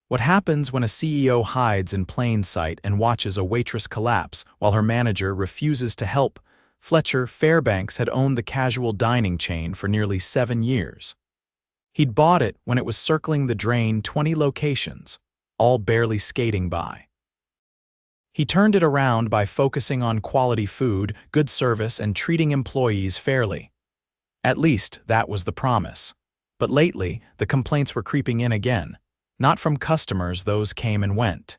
What happens when a CEO hides in plain sight and watches a waitress collapse while her manager refuses to help? Fletcher Fairbanks had owned the casual dining chain for nearly 7 years. He'd bought it when it was circling the drain 20 locations, all barely skating by. He turned it around by focusing on quality food, good service, and treating employees fairly. At least, that was the promise. But lately, the complaints were creeping in again. Not from customers, those came and went.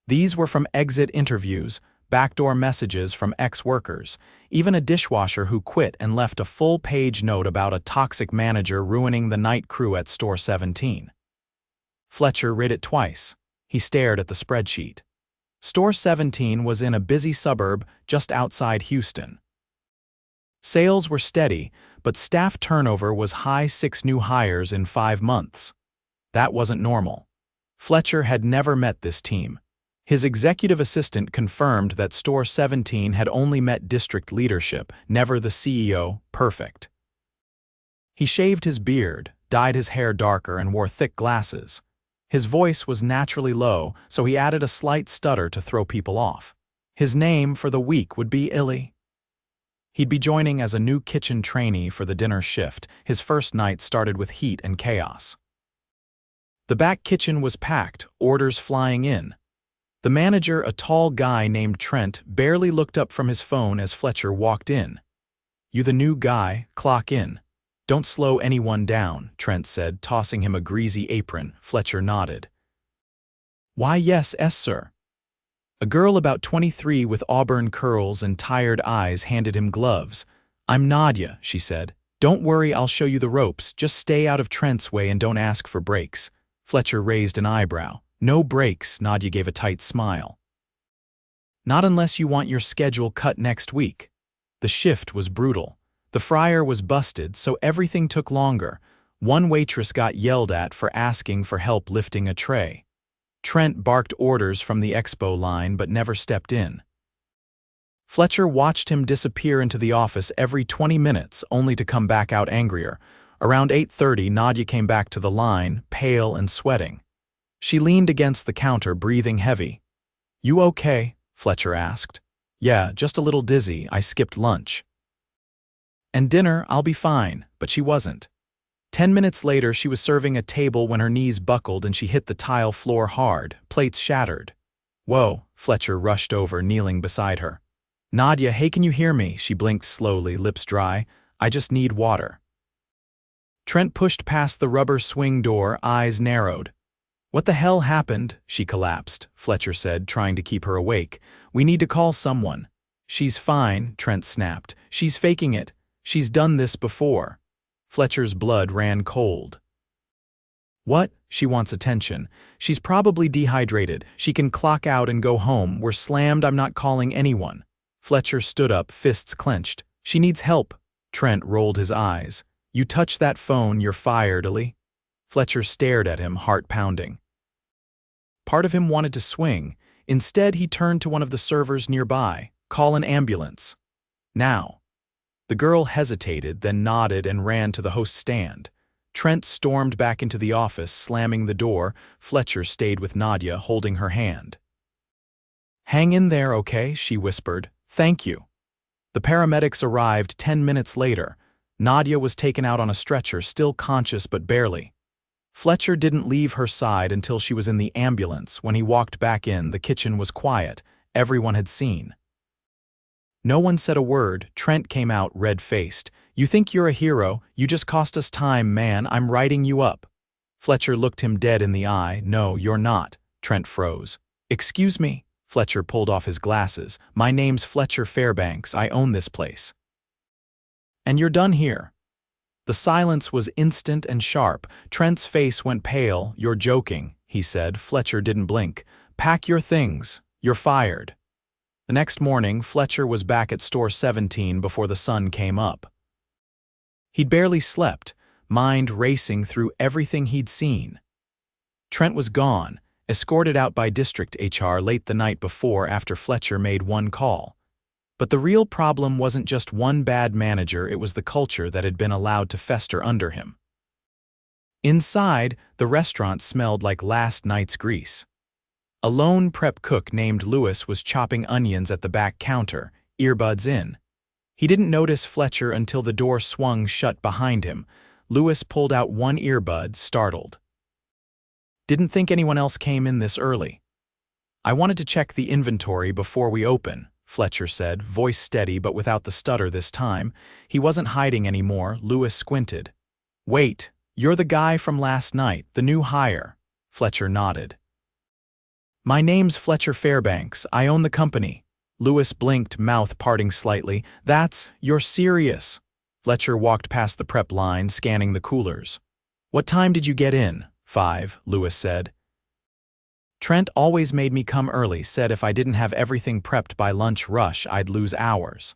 These were from exit interviews, backdoor messages from ex-workers, even a dishwasher who quit and left a full-page note about a toxic manager ruining the night crew at Store 17. Fletcher read it twice. He stared at the spreadsheet. Store 17 was in a busy suburb just outside Houston. Sales were steady, but staff turnover was high. 6 new hires in 5 months. That wasn't normal. Fletcher had never met this team. His executive assistant confirmed that Store 17 had only met district leadership, never the CEO. Perfect. He shaved his beard, dyed his hair darker, and wore thick glasses. His voice was naturally low, so he added a slight stutter to throw people off. His name for the week would be Illy. He'd be joining as a new kitchen trainee for the dinner shift. His first night started with heat and chaos. The back kitchen was packed, orders flying in. The manager, a tall guy named Trent, barely looked up from his phone as Fletcher walked in. "You the new guy, clock in. Don't slow anyone down," Trent said, tossing him a greasy apron. Fletcher nodded. "Why, yes, sir." A girl about 23 with auburn curls and tired eyes handed him gloves. "I'm Nadia," she said. "Don't worry, I'll show you the ropes. Just stay out of Trent's way and don't ask for breaks." Fletcher raised an eyebrow. "No breaks," Nadia gave a tight smile. "Not unless you want your schedule cut next week." The shift was brutal. The fryer was busted, so everything took longer. One waitress got yelled at for asking for help lifting a tray. Trent barked orders from the expo line but never stepped in. Fletcher watched him disappear into the office every 20 minutes, only to come back out angrier. Around 8:30, Nadia came back to the line, pale and sweating. She leaned against the counter, breathing heavy. "You okay?" Fletcher asked. "Yeah, just a little dizzy. I skipped lunch." "And dinner, I'll be fine," but she wasn't. 10 minutes later, she was serving a table when her knees buckled and she hit the tile floor hard, plates shattered. "Whoa," Fletcher rushed over, kneeling beside her. "Nadia, hey, can you hear me?" She blinked slowly, lips dry. "I just need water." Trent pushed past the rubber swing door, eyes narrowed. "What the hell happened?" She collapsed, Fletcher said, trying to keep her awake. "We need to call someone." "She's fine," Trent snapped. "She's faking it. She's done this before." Fletcher's blood ran cold. "What? She wants attention. She's probably dehydrated. She can clock out and go home. We're slammed. I'm not calling anyone." Fletcher stood up, fists clenched. "She needs help." Trent rolled his eyes. "You touch that phone, you're fired, Illy." Fletcher stared at him, heart pounding. Part of him wanted to swing. Instead, he turned to one of the servers nearby. "Call an ambulance. Now." The girl hesitated, then nodded and ran to the host stand. Trent stormed back into the office, slamming the door. Fletcher stayed with Nadia, holding her hand. "Hang in there, okay?" she whispered. "Thank you." The paramedics arrived 10 minutes later. Nadia was taken out on a stretcher, still conscious but barely. Fletcher didn't leave her side until she was in the ambulance. When he walked back in, the kitchen was quiet. Everyone had seen. No one said a word. Trent came out red-faced. "You think you're a hero? You just cost us time, man. I'm writing you up." Fletcher looked him dead in the eye. "No, you're not." Trent froze. "Excuse me?" Fletcher pulled off his glasses. "My name's Fletcher Fairbanks. I own this place." "And you're done here." The silence was instant and sharp. Trent's face went pale. "You're joking," he said. Fletcher didn't blink. "Pack your things. You're fired." The next morning, Fletcher was back at Store 17 before the sun came up. He'd barely slept, mind racing through everything he'd seen. Trent was gone, escorted out by district HR late the night before after Fletcher made one call. But the real problem wasn't just one bad manager, it was the culture that had been allowed to fester under him. Inside, the restaurant smelled like last night's grease. A lone prep cook named Lewis was chopping onions at the back counter, earbuds in. He didn't notice Fletcher until the door swung shut behind him. Lewis pulled out one earbud, startled. "Didn't think anyone else came in this early." "I wanted to check the inventory before we open," Fletcher said, voice steady but without the stutter this time. He wasn't hiding anymore. Lewis squinted. "Wait, you're the guy from last night, the new hire." Fletcher nodded. "My name's Fletcher Fairbanks. I own the company." Lewis blinked, mouth parting slightly. "You're serious." Fletcher walked past the prep line, scanning the coolers. "What time did you get in?" 5, Lewis said. "Trent always made me come early, said if I didn't have everything prepped by lunch rush, I'd lose hours."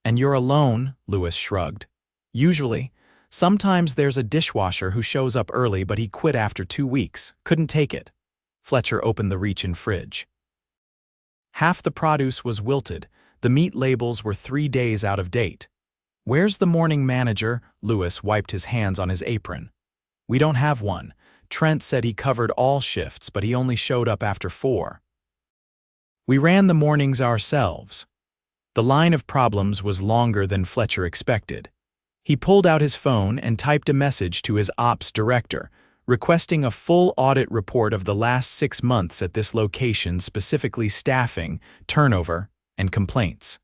"And you're alone?" Lewis shrugged. "Usually. Sometimes there's a dishwasher who shows up early, but he quit after 2 weeks. Couldn't take it." Fletcher opened the reach-in fridge. Half the produce was wilted. The meat labels were 3 days out of date. "Where's the morning manager?" Lewis wiped his hands on his apron. "We don't have one. Trent said he covered all shifts, but he only showed up after 4. We ran the mornings ourselves." The line of problems was longer than Fletcher expected. He pulled out his phone and typed a message to his ops director, requesting a full audit report of the last 6 months at this location, specifically staffing, turnover, and complaints.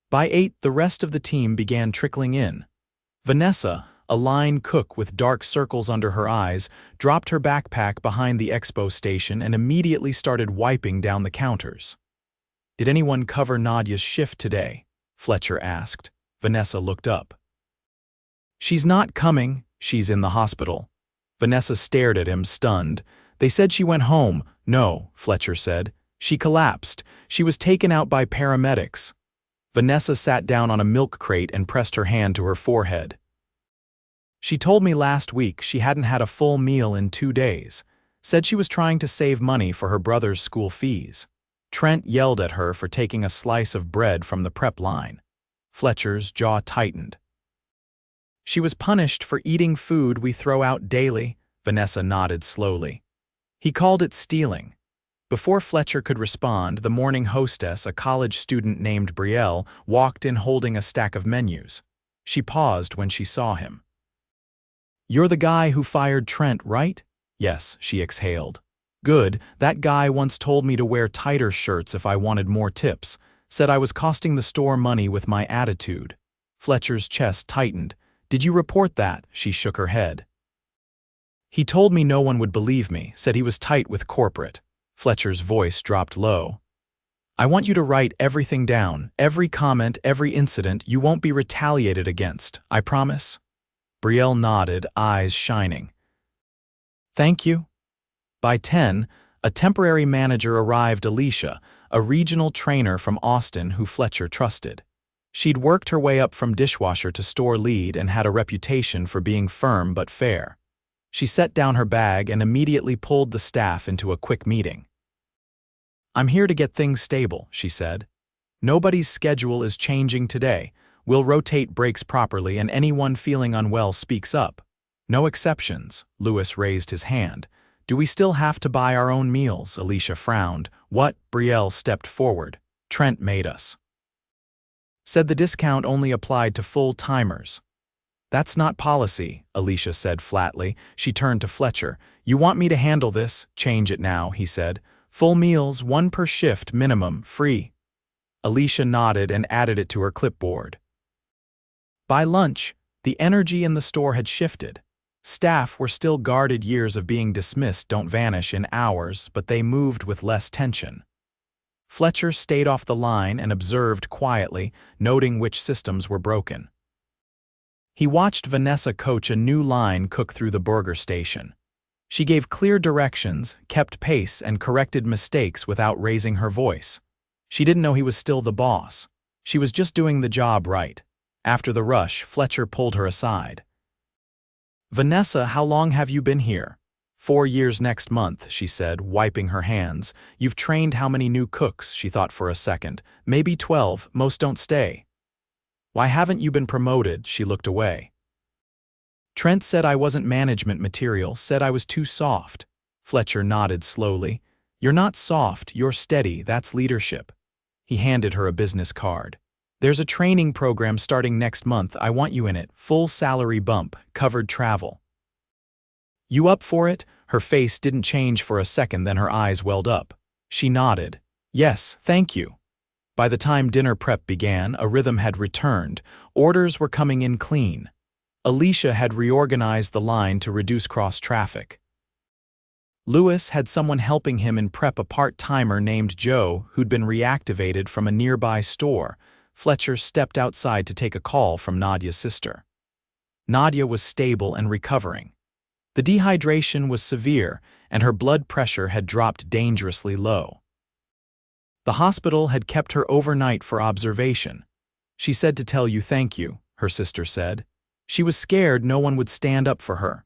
By 8, the rest of the team began trickling in. Vanessa, a line cook with dark circles under her eyes, dropped her backpack behind the expo station and immediately started wiping down the counters. "Did anyone cover Nadia's shift today?" Fletcher asked. Vanessa looked up. "She's not coming. She's in the hospital." Vanessa stared at him, stunned. "They said she went home." "No," Fletcher said. "She collapsed. She was taken out by paramedics." Vanessa sat down on a milk crate and pressed her hand to her forehead. "She told me last week she hadn't had a full meal in 2 days. Said she was trying to save money for her brother's school fees." Trent yelled at her for taking a slice of bread from the prep line. Fletcher's jaw tightened. "She was punished for eating food we throw out daily," Vanessa nodded slowly. He called it stealing. Before Fletcher could respond, the morning hostess, a college student named Brielle, walked in holding a stack of menus. She paused when she saw him. "You're the guy who fired Trent, right?" "Yes," she exhaled. "Good. That guy once told me to wear tighter shirts if I wanted more tips. Said I was costing the store money with my attitude." Fletcher's chest tightened. "Did you report that?" She shook her head. "He told me no one would believe me, said he was tight with corporate." Fletcher's voice dropped low. "I want you to write everything down, every comment, every incident. You won't be retaliated against, I promise." Brielle nodded, eyes shining. "Thank you." By 10, a temporary manager arrived, Alicia, a regional trainer from Austin who Fletcher trusted. She'd worked her way up from dishwasher to store lead and had a reputation for being firm but fair. She set down her bag and immediately pulled the staff into a quick meeting. "I'm here to get things stable," she said. "Nobody's schedule is changing today. We'll rotate breaks properly and anyone feeling unwell speaks up. No exceptions." Lewis raised his hand. "Do we still have to buy our own meals?" Alicia frowned. "What?" Brielle stepped forward. "Trent made us. Said the discount only applied to full-timers." "That's not policy," Alicia said flatly. She turned to Fletcher. "You want me to handle this? Change it now," he said. "Full meals, 1 per shift, minimum, free." Alicia nodded and added it to her clipboard. By lunch, the energy in the store had shifted. Staff were still guarded. Years of being dismissed don't vanish in hours, but they moved with less tension. Fletcher stayed off the line and observed quietly, noting which systems were broken. He watched Vanessa coach a new line cook through the burger station. She gave clear directions, kept pace, and corrected mistakes without raising her voice. She didn't know he was still the boss. She was just doing the job right. After the rush, Fletcher pulled her aside. "Vanessa, how long have you been here?" 4 years next month," she said, wiping her hands. "You've trained how many new cooks?" She thought for a second. "Maybe 12, most don't stay." "Why haven't you been promoted?" She looked away. Trent said I wasn't management material, said I was too soft. Fletcher nodded slowly. You're not soft, you're steady, that's leadership. He handed her a business card. There's a training program starting next month, I want you in it, full salary bump, covered travel. You up for it? Her face didn't change for a second, then her eyes welled up. She nodded. Yes, thank you. By the time dinner prep began, a rhythm had returned. Orders were coming in clean. Alicia had reorganized the line to reduce cross-traffic. Lewis had someone helping him in prep, a part-timer named Joe who'd been reactivated from a nearby store. Fletcher stepped outside to take a call from Nadia's sister. Nadia was stable and recovering. The dehydration was severe, and her blood pressure had dropped dangerously low. The hospital had kept her overnight for observation. She said to tell you thank you, her sister said. She was scared no one would stand up for her.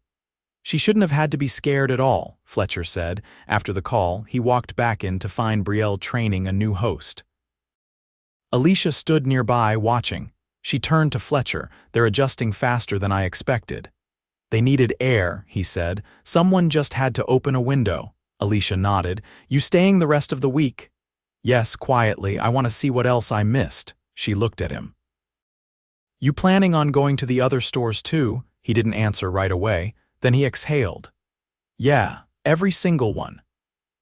She shouldn't have had to be scared at all, Fletcher said. After the call, he walked back in to find Brielle training a new host. Alicia stood nearby watching. She turned to Fletcher. They're adjusting faster than I expected. They needed air, he said. Someone just had to open a window. Alicia nodded. You staying the rest of the week? Yes, quietly. I want to see what else I missed. She looked at him. You planning on going to the other stores too? He didn't answer right away. Then he exhaled. Yeah, every single one.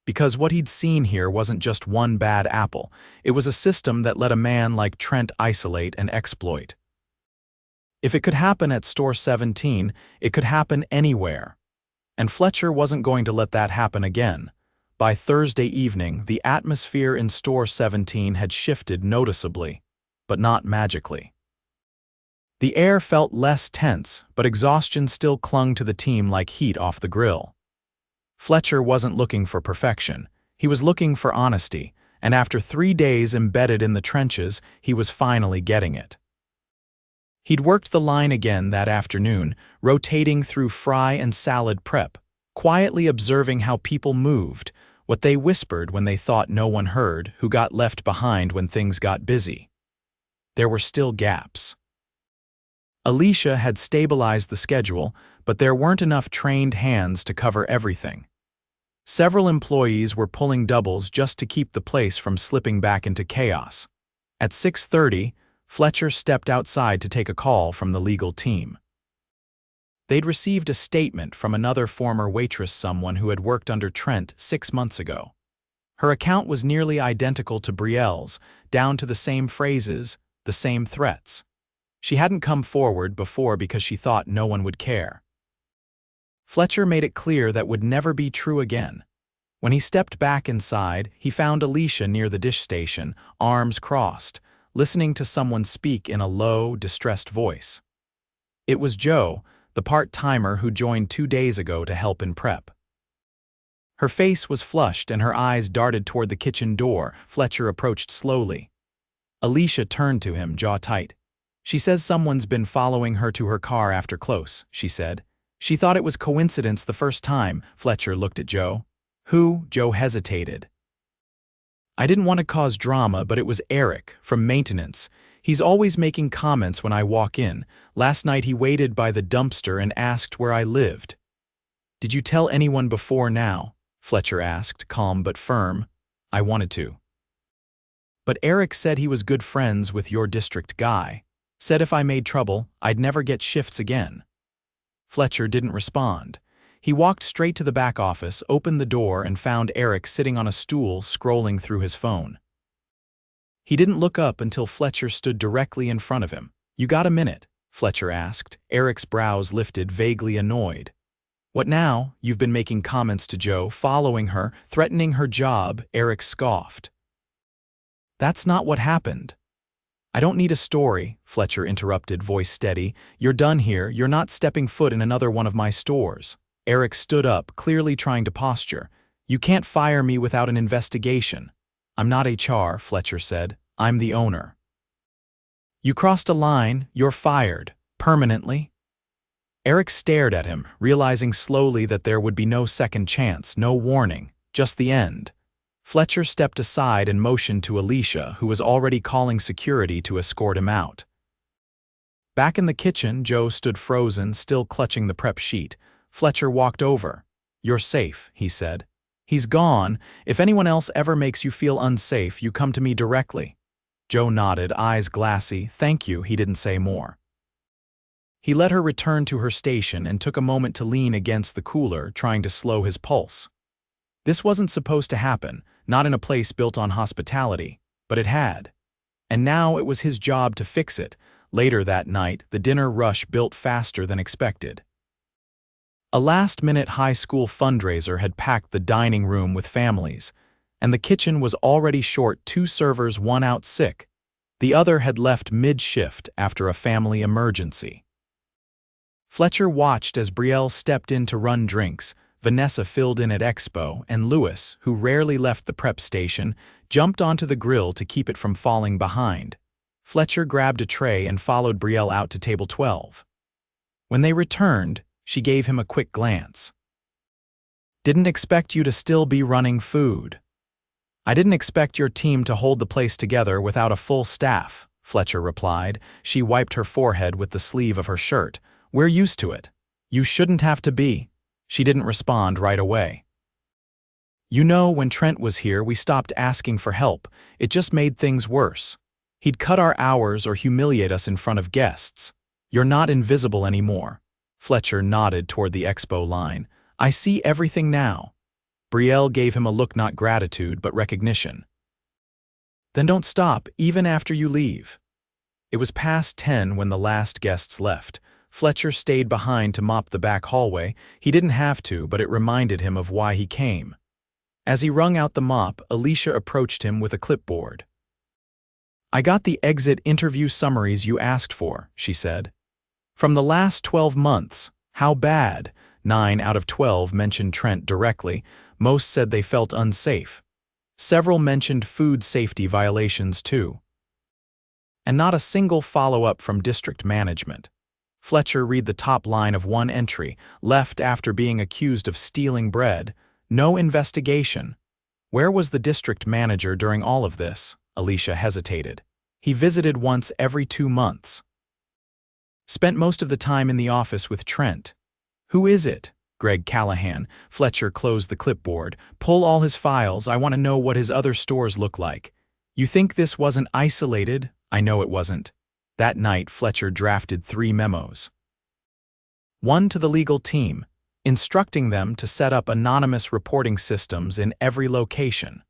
Because what he'd seen here wasn't just one bad apple. It was a system that let a man like Trent isolate and exploit. If it could happen at store 17, it could happen anywhere. And Fletcher wasn't going to let that happen again. By Thursday evening, the atmosphere in store 17 had shifted noticeably, but not magically. The air felt less tense, but exhaustion still clung to the team like heat off the grill. Fletcher wasn't looking for perfection. He was looking for honesty, and after 3 days embedded in the trenches, he was finally getting it. He'd worked the line again that afternoon, rotating through fry and salad prep, quietly observing how people moved, what they whispered when they thought no one heard, who got left behind when things got busy. There were still gaps. Alicia had stabilized the schedule, but there weren't enough trained hands to cover everything. Several employees were pulling doubles just to keep the place from slipping back into chaos. At 6:30, Fletcher stepped outside to take a call from the legal team. They'd received a statement from another former waitress, someone who had worked under Trent 6 months ago. Her account was nearly identical to Brielle's, down to the same phrases, the same threats. She hadn't come forward before because she thought no one would care. Fletcher made it clear that would never be true again. When he stepped back inside, he found Alicia near the dish station, arms crossed, listening to someone speak in a low, distressed voice. It was Joe, the part-timer who joined 2 days ago to help in prep. Her face was flushed and her eyes darted toward the kitchen door. Fletcher approached slowly. Alicia turned to him, jaw tight. She says someone's been following her to her car after close, she said. She thought it was coincidence the first time. Fletcher looked at Joe. Who? Joe hesitated. I didn't want to cause drama, but it was Eric, from maintenance. He's always making comments when I walk in. Last night he waited by the dumpster and asked where I lived. Did you tell anyone before now? Fletcher asked, calm but firm. I wanted to. But Eric said he was good friends with your district guy. Said if I made trouble, I'd never get shifts again. Fletcher didn't respond. He walked straight to the back office, opened the door, and found Eric sitting on a stool scrolling through his phone. He didn't look up until Fletcher stood directly in front of him. You got a minute? Fletcher asked. Eric's brows lifted, vaguely annoyed. What now? You've been making comments to Joe, following her, threatening her job, Eric scoffed. That's not what happened. I don't need a story, Fletcher interrupted, voice steady. You're done here. You're not stepping foot in another one of my stores. Eric stood up, clearly trying to posture. You can't fire me without an investigation. I'm not HR, Fletcher said. I'm the owner. You crossed a line. You're fired. Permanently? Eric stared at him, realizing slowly that there would be no second chance, no warning, just the end. Fletcher stepped aside and motioned to Alicia, who was already calling security to escort him out. Back in the kitchen, Joe stood frozen, still clutching the prep sheet. Fletcher walked over. "You're safe," he said. "He's gone. If anyone else ever makes you feel unsafe, you come to me directly." Joe nodded, eyes glassy. "Thank you," he didn't say more. He let her return to her station and took a moment to lean against the cooler, trying to slow his pulse. This wasn't supposed to happen, not in a place built on hospitality, but it had. And now it was his job to fix it. Later that night, the dinner rush built faster than expected. A last-minute high school fundraiser had packed the dining room with families, and the kitchen was already short 2 servers, one out sick. The other had left mid-shift after a family emergency. Fletcher watched as Brielle stepped in to run drinks, Vanessa filled in at Expo, and Lewis, who rarely left the prep station, jumped onto the grill to keep it from falling behind. Fletcher grabbed a tray and followed Brielle out to table 12. When they returned, she gave him a quick glance. "Didn't expect you to still be running food." "I didn't expect your team to hold the place together without a full staff," Fletcher replied. She wiped her forehead with the sleeve of her shirt. "We're used to it. You shouldn't have to be." She didn't respond right away. "You know, when Trent was here, we stopped asking for help. It just made things worse. He'd cut our hours or humiliate us in front of guests. You're not invisible anymore." Fletcher nodded toward the Expo line. "I see everything now." Brielle gave him a look, not gratitude, but recognition. "Then don't stop, even after you leave." It was past 10 when the last guests left. Fletcher stayed behind to mop the back hallway. He didn't have to, but it reminded him of why he came. As he wrung out the mop, Alicia approached him with a clipboard. "I got the exit interview summaries you asked for," she said. "From the last 12 months, how bad?" 9 out of 12 mentioned Trent directly. Most said they felt unsafe. Several mentioned food safety violations too. And not a single follow-up from district management. Fletcher read the top line of one entry, left after being accused of stealing bread. No investigation. Where was the district manager during all of this? Alicia hesitated. He visited once every 2 months. Spent most of the time in the office with Trent. Who is it? Greg Callahan. Fletcher closed the clipboard. Pull all his files. I want to know what his other stores look like. You think this wasn't isolated? I know it wasn't. That night, Fletcher drafted 3 memos. One to the legal team, instructing them to set up anonymous reporting systems in every location.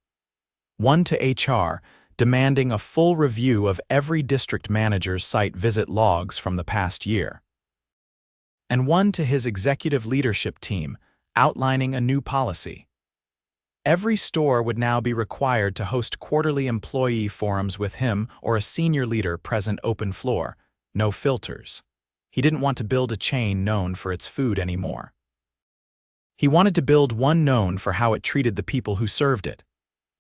One to HR, demanding a full review of every district manager's site visit logs from the past year. And one to his executive leadership team, outlining a new policy. Every store would now be required to host quarterly employee forums with him or a senior leader present, open floor, no filters. He didn't want to build a chain known for its food anymore. He wanted to build one known for how it treated the people who served it.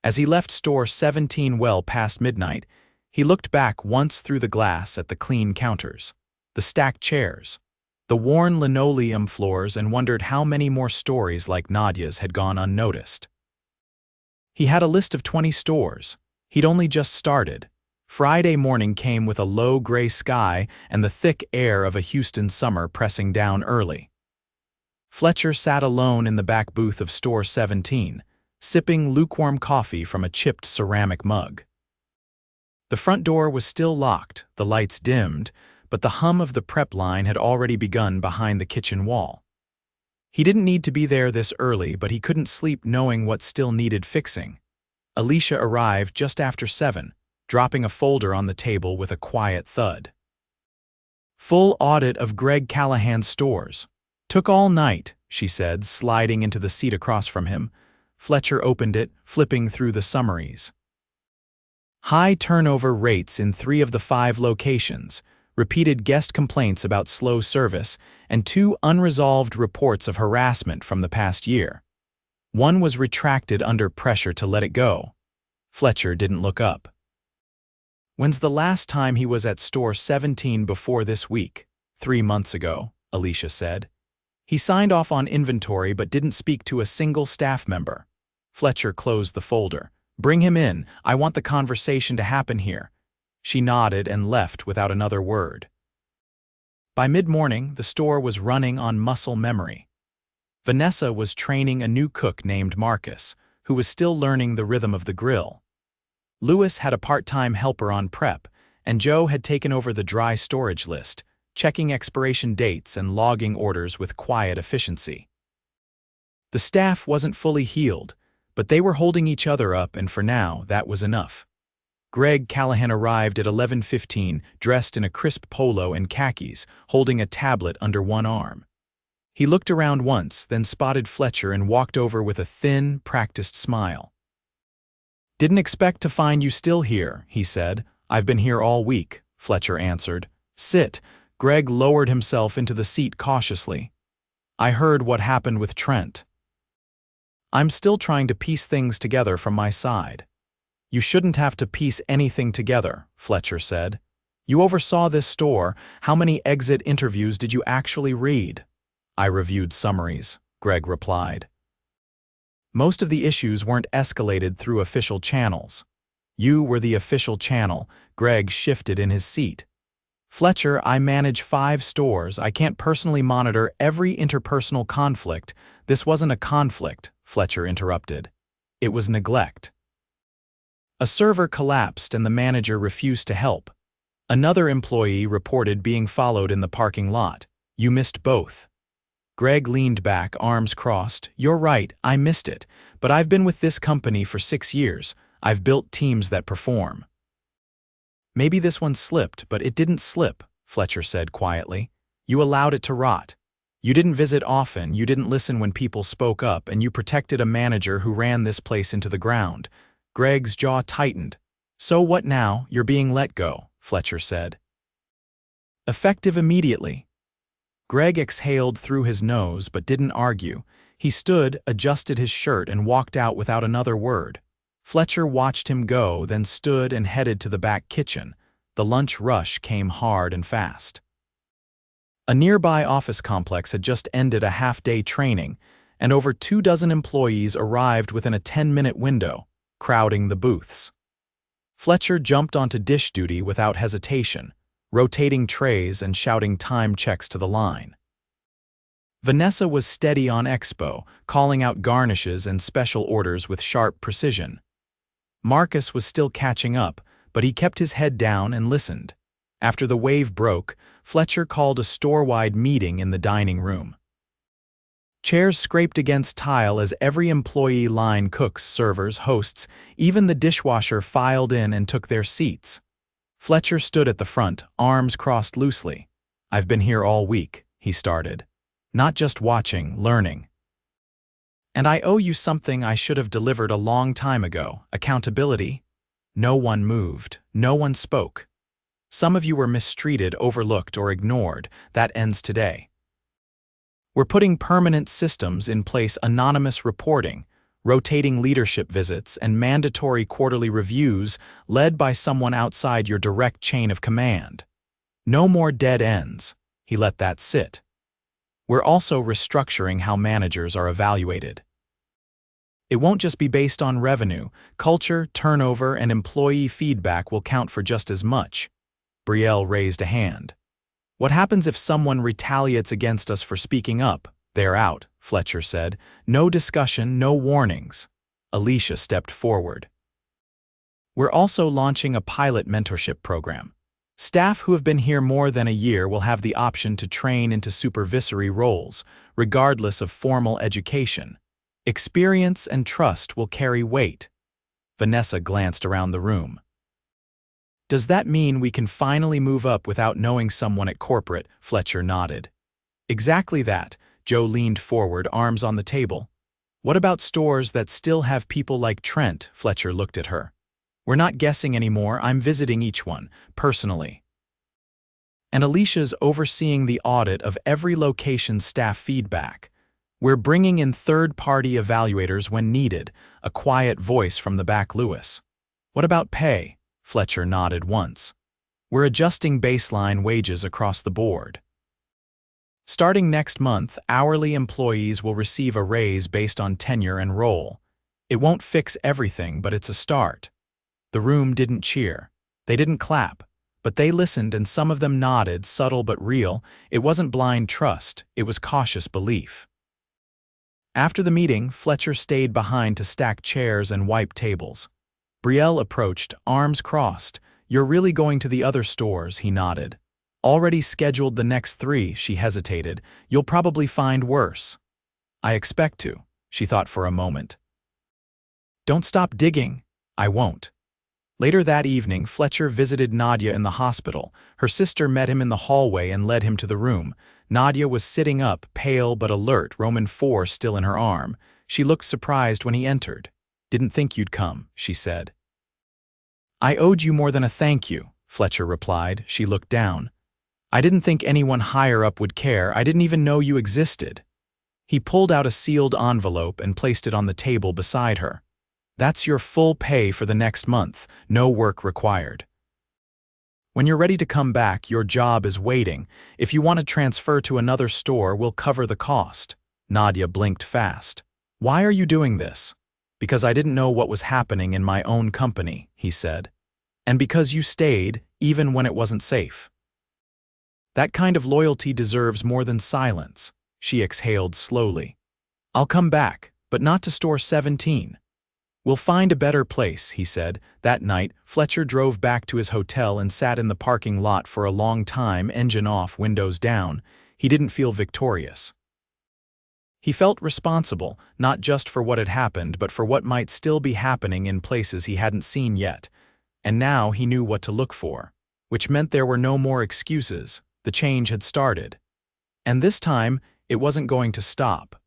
As he left store 17 well past midnight, he looked back once through the glass at the clean counters, the stacked chairs, the worn linoleum floors, and wondered how many more stories like Nadia's had gone unnoticed. He had a list of 20 stores. He'd only just started. Friday morning came with a low gray sky and the thick air of a Houston summer pressing down early. Fletcher sat alone in the back booth of store 17, sipping lukewarm coffee from a chipped ceramic mug. The front door was still locked, the lights dimmed, but the hum of the prep line had already begun behind the kitchen wall. He didn't need to be there this early, but he couldn't sleep knowing what still needed fixing. Alicia arrived just after 7, dropping a folder on the table with a quiet thud. "Full audit of Greg Callahan's stores. Took all night," she said, sliding into the seat across from him. Fletcher opened it, flipping through the summaries. High turnover rates in 3 of the 5 locations, repeated guest complaints about slow service, and 2 unresolved reports of harassment from the past year. One was retracted under pressure to let it go. Fletcher didn't look up. "When's the last time he was at store 17 before this week?" 3 months ago, Alicia said. "He signed off on inventory but didn't speak to a single staff member." Fletcher closed the folder. "Bring him in. I want the conversation to happen here." She nodded and left without another word. By mid-morning, the store was running on muscle memory. Vanessa was training a new cook named Marcus, who was still learning the rhythm of the grill. Louis had a part-time helper on prep, and Joe had taken over the dry storage list, checking expiration dates and logging orders with quiet efficiency. The staff wasn't fully healed, but they were holding each other up, and for now, that was enough. Greg Callahan arrived at 11:15, dressed in a crisp polo and khakis, holding a tablet under one arm. He looked around once, then spotted Fletcher and walked over with a thin, practiced smile. "Didn't expect to find you still here," he said. "I've been here all week," Fletcher answered. "Sit." Greg lowered himself into the seat cautiously. "I heard what happened with Trent. I'm still trying to piece things together from my side." "You shouldn't have to piece anything together," Fletcher said. "You oversaw this store. How many exit interviews did you actually read?" "I reviewed summaries," Greg replied. "Most of the issues weren't escalated through official channels. You were the official channel." Greg shifted in his seat. "Fletcher, I manage 5 stores. I can't personally monitor every interpersonal conflict." "This wasn't a conflict," Fletcher interrupted. "It was neglect. A server collapsed and the manager refused to help. Another employee reported being followed in the parking lot. You missed both." Greg leaned back, arms crossed. "You're right, I missed it, but I've been with this company for 6 years. I've built teams that perform." "Maybe this one slipped, but it didn't slip," Fletcher said quietly. "You allowed it to rot. You didn't visit often, you didn't listen when people spoke up, and you protected a manager who ran this place into the ground." Greg's jaw tightened. "So what now? You're being let go," Fletcher said. "Effective immediately." Greg exhaled through his nose but didn't argue. He stood, adjusted his shirt, and walked out without another word. Fletcher watched him go, then stood and headed to the back kitchen. The lunch rush came hard and fast. A nearby office complex had just ended a half-day training, and over 24 employees arrived within a 10-minute window, crowding the booths. Fletcher jumped onto dish duty without hesitation, rotating trays and shouting time checks to the line. Vanessa was steady on expo, calling out garnishes and special orders with sharp precision. Marcus was still catching up, but he kept his head down and listened. After the wave broke, Fletcher called a store-wide meeting in the dining room. Chairs scraped against tile as every employee lined cooks, servers, hosts, even the dishwasher filed in and took their seats. Fletcher stood at the front, arms crossed loosely. "I've been here all week," he started. "Not just watching, learning. And I owe you something I should have delivered a long time ago, accountability." No one moved, no one spoke. "Some of you were mistreated, overlooked, or ignored. That ends today. We're putting permanent systems in place: anonymous reporting, rotating leadership visits, and mandatory quarterly reviews led by someone outside your direct chain of command. No more dead ends." He let that sit. "We're also restructuring how managers are evaluated. It won't just be based on revenue. Culture, turnover, and employee feedback will count for just as much." Brielle raised a hand. "What happens if someone retaliates against us for speaking up?" "They're out," Fletcher said. "No discussion, no warnings." Alicia stepped forward. "We're also launching a pilot mentorship program. Staff who have been here more than a year will have the option to train into supervisory roles, regardless of formal education. Experience and trust will carry weight." Vanessa glanced around the room. "Does that mean we can finally move up without knowing someone at corporate?" Fletcher nodded. "Exactly that." Joe leaned forward, arms on the table. "What about stores that still have people like Trent?" Fletcher looked at her. "We're not guessing anymore. I'm visiting each one, personally. And Alicia's overseeing the audit of every location's staff feedback. We're bringing in third-party evaluators when needed." A quiet voice from the back. "Louis. What about pay?" Fletcher nodded once. "We're adjusting baseline wages across the board. Starting next month, hourly employees will receive a raise based on tenure and role. It won't fix everything, but it's a start." The room didn't cheer. They didn't clap, But they listened and some of them nodded, subtle but real. It wasn't blind trust, it was cautious belief. After the meeting, Fletcher stayed behind to stack chairs and wipe tables. Brielle approached, arms crossed. "You're really going to the other stores," he nodded. "Already scheduled the next 3, she hesitated. "You'll probably find worse." "I expect to," she thought for a moment. "Don't stop digging." "I won't." Later that evening, Fletcher visited Nadia in the hospital. Her sister met him in the hallway and led him to the room. Nadia was sitting up, pale but alert, Roman 4 still in her arm. She looked surprised when he entered. "Didn't think you'd come," she said. "I owed you more than a thank you," Fletcher replied. She looked down. "I didn't think anyone higher up would care. I didn't even know you existed." He pulled out a sealed envelope and placed it on the table beside her. "That's your full pay for the next month, no work required. When you're ready to come back, your job is waiting. If you want to transfer to another store, we'll cover the cost." Nadia blinked fast. "Why are you doing this?" "Because I didn't know what was happening in my own company," he said. "And because you stayed, even when it wasn't safe." "That kind of loyalty deserves more than silence," she exhaled slowly. "I'll come back, but not to store 17. "We'll find a better place," he said. That night, Fletcher drove back to his hotel and sat in the parking lot for a long time, engine off, windows down. He didn't feel victorious. He felt responsible, not just for what had happened, but for what might still be happening in places he hadn't seen yet. And now he knew what to look for, which meant there were no more excuses. The change had started. And this time, it wasn't going to stop.